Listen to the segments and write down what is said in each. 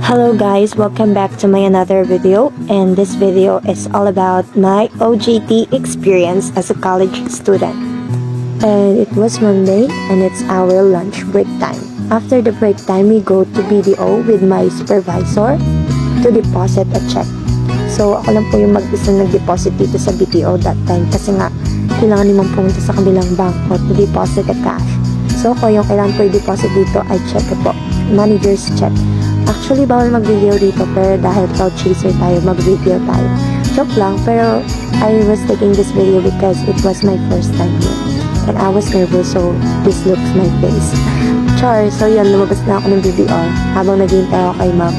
Hello guys, welcome back to my another video, and this video is all about my OJT experience as a college student. And it was Monday and it's our lunch break time. After the break time, we go to BDO with my supervisor to deposit a check. So ako lang po yung mag-isa nag-deposit dito sa BDO that time kasi nga kailangan naman pumunta sa kabilang bangko to deposit a cash. So ako yung kailangan po i-deposit dito ay check po, manager's check. Actually, bawal mag-video dito, pero dahil crowd chaser tayo, mag-video tayo. Joke lang, pero I was taking this video because it was my first time here. And I was nervous, so this looks my face. Char, so yan, lumabas na ako ng BDR habang naghihintay ako kay ma'am.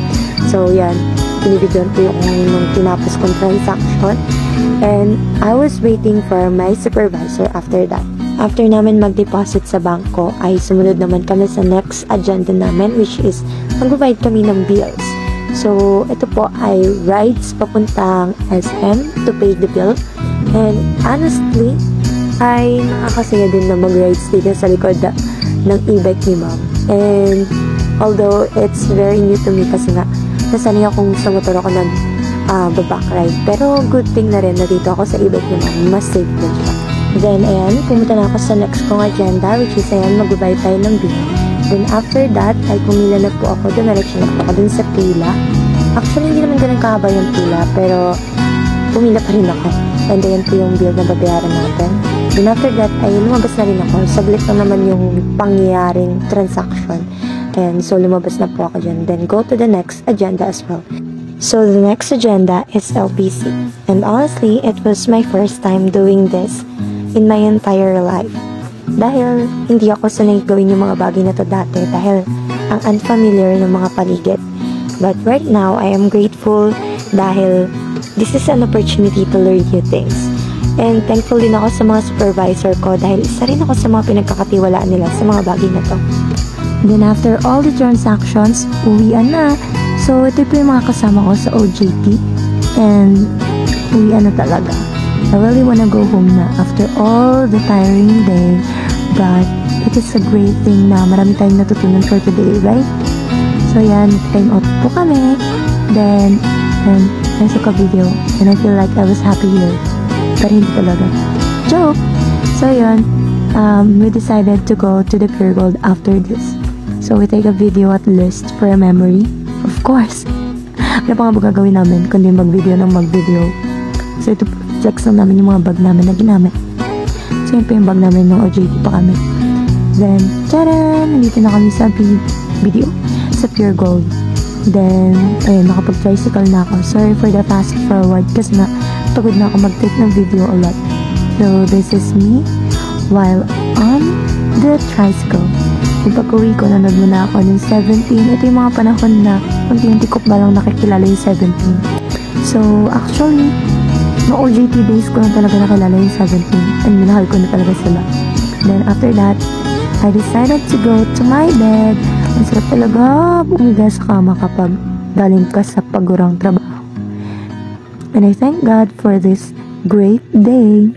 So yan, pinibidyon ko yung tinapos kong transaction. And I was waiting for my supervisor after that. After namin mag-deposit sa bangko, ay sumunod naman kami sa next agenda namin, which is mag-provide kami ng bills. So, ito po ay rides papuntang SM to pay the bill. And honestly, ay nakakasaya din na mag-rides dito sa likod ng e-bike ni ma'am. And although it's very new to me kasi nga, nasanay akong sa motor ako nag-back ride. Pero good thing na rin na dito ako sa e-bike ni ma'am, mas safe din siya. Then, ayan, pumunta na ako sa next kong agenda, which is, ayan, mag-buy tayo ng bill. Then, after that, ay pumila na po ako, dumiretso na po ako dun sa pila. Actually, hindi naman ganun kahaba yung pila, pero pumila pa rin ako. And ayan po yung bill na babayaran natin. Then, after that, ay lumabas na rin ako. Saglit lang naman yung pangyayaring transaction. And so, lumabas na po ako dyan. Then, go to the next agenda as well. So, the next agenda is LBC. And honestly, it was my first time doing this in my entire life. Dahil hindi ako sanay gawin yung mga bagay na to dati dahil ang unfamiliar ng mga paligid. But right now, I am grateful dahil this is an opportunity to learn new things. And thankful din ako sa mga supervisor ko dahil isa rin ako sa mga pinagkakatiwalaan nila sa mga bagay na to. Then after all the transactions, uwian na. So ito po yung mga kasama ko sa OJT and uwian na talaga. I really wanna go home na after all the tiring day, but it is a great thing na marami tayong natutunan for today, right? So yan, time out po kami, then nasa ka-video, and I feel like I was happy here, pero hindi talaga. Joke! So yan, we decided to go to the Pure Gold after this. So we take a video at least for a memory, of course. Ano pa nga ba gagawin namin kundi mag-video ng mag-video? So ito flex lang namin yung mga bag namin na ginamit. So yun pa yung bag namin ng OJT pa kami. Then, tcharan! Nandito na kami sa video sa Pure Gold. Then, ayun, nakapag-tricycle na ako. Sorry for the fast forward kasi na pagod na ako mag-take ng video a lot. So, this is me while on the tricycle. Yung pag-uwi ko, nanood muna ako ng 17. Ito yung mga panahon na unti-unti ko pa lang nakikilala yung 17. So, actually, no OJT days ko na talaga nakilala yung 17 and minahal ko na talaga sila. Then after that, I decided to go to my bed. Ang sarap talaga bumiga sa kama kapag galing ka sa pagurang trabaho. And I thank God for this great day.